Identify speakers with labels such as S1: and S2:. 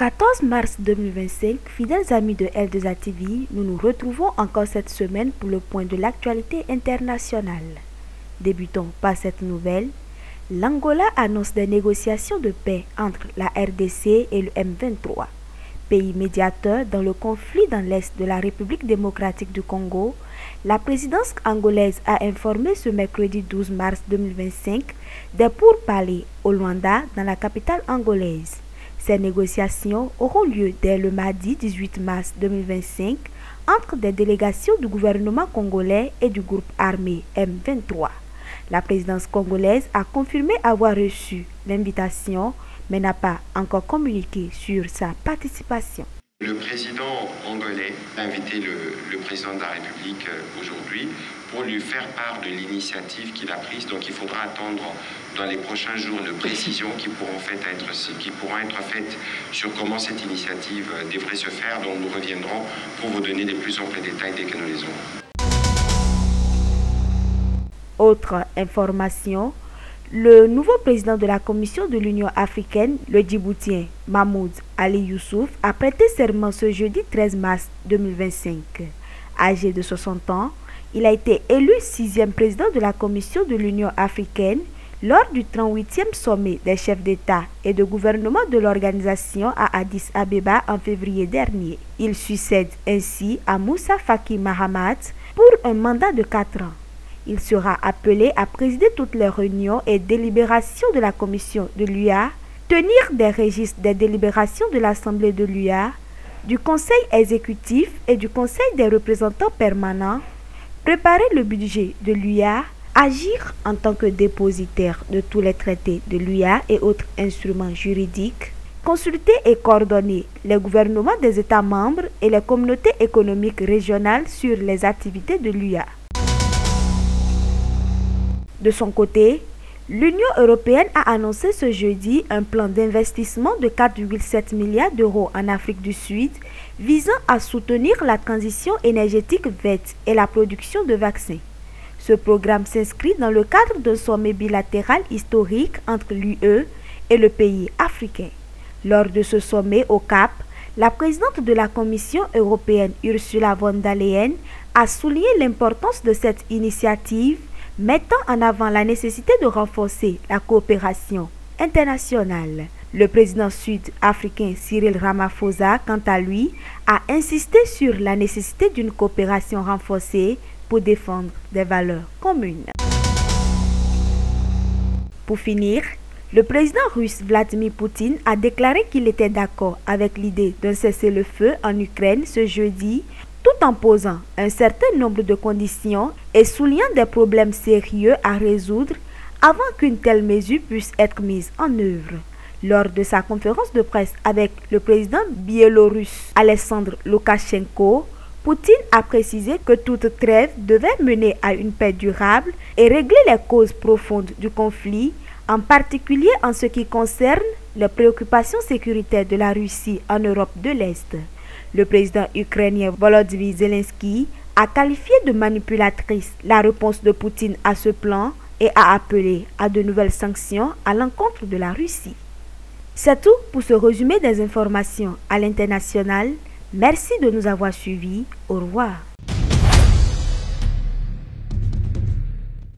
S1: 14 mars 2025, fidèles amis de L2A TV, nous nous retrouvons encore cette semaine pour le point de l'actualité internationale. Débutons par cette nouvelle. L'Angola annonce des négociations de paix entre la RDC et le M23. Pays médiateur dans le conflit dans l'est de la République démocratique du Congo, la présidence angolaise a informé ce mercredi 12 mars 2025 des pourparlers au Luanda, dans la capitale angolaise. Ces négociations auront lieu dès le mardi 18 mars 2025 entre des délégations du gouvernement congolais et du groupe armé M23. La présidence congolaise a confirmé avoir reçu l'invitation, mais n'a pas encore communiqué sur sa participation.
S2: Le président angolais a invité le président de la République aujourd'hui pour lui faire part de l'initiative qu'il a prise. Donc il faudra attendre dans les prochains jours de précisions qui pourront être faites sur comment cette initiative devrait se faire. Donc nous reviendrons pour vous donner les plus amples détails dès que nous les aurons.
S1: Autre information, le nouveau président de la Commission de l'Union africaine, le Djiboutien Mahmoud Ali Youssouf, a prêté serment ce jeudi 13 mars 2025. Âgé de 60 ans, il a été élu 6e président de la Commission de l'Union africaine lors du 38e sommet des chefs d'État et de gouvernement de l'organisation à Addis Abeba en février dernier. Il succède ainsi à Moussa Faki Mahamat pour un mandat de 4 ans. Il sera appelé à présider toutes les réunions et délibérations de la commission de l'UA, tenir des registres des délibérations de l'Assemblée de l'UA, du Conseil exécutif et du Conseil des représentants permanents, préparer le budget de l'UA, agir en tant que dépositaire de tous les traités de l'UA et autres instruments juridiques, consulter et coordonner les gouvernements des États membres et les communautés économiques régionales sur les activités de l'UA. De son côté, l'Union européenne a annoncé ce jeudi un plan d'investissement de 4,7 milliards d'euros en Afrique du Sud visant à soutenir la transition énergétique verte et la production de vaccins. Ce programme s'inscrit dans le cadre d'un sommet bilatéral historique entre l'UE et le pays africain. Lors de ce sommet au Cap, la présidente de la Commission européenne Ursula von der Leyen a souligné l'importance de cette initiative, mettant en avant la nécessité de renforcer la coopération internationale. Le président sud-africain Cyril Ramaphosa, quant à lui, a insisté sur la nécessité d'une coopération renforcée pour défendre des valeurs communes. Pour finir, le président russe Vladimir Poutine a déclaré qu'il était d'accord avec l'idée d'un cessez-le-feu en Ukraine ce jeudi, tout en posant un certain nombre de conditions et soulignant des problèmes sérieux à résoudre avant qu'une telle mesure puisse être mise en œuvre. Lors de sa conférence de presse avec le président biélorusse Alexandre Loukachenko, Poutine a précisé que toute trêve devait mener à une paix durable et régler les causes profondes du conflit, en particulier en ce qui concerne les préoccupations sécuritaires de la Russie en Europe de l'Est. Le président ukrainien Volodymyr Zelensky a qualifié de manipulatrice la réponse de Poutine à ce plan et a appelé à de nouvelles sanctions à l'encontre de la Russie. C'est tout pour ce résumé des informations à l'international. Merci de nous avoir suivis. Au revoir.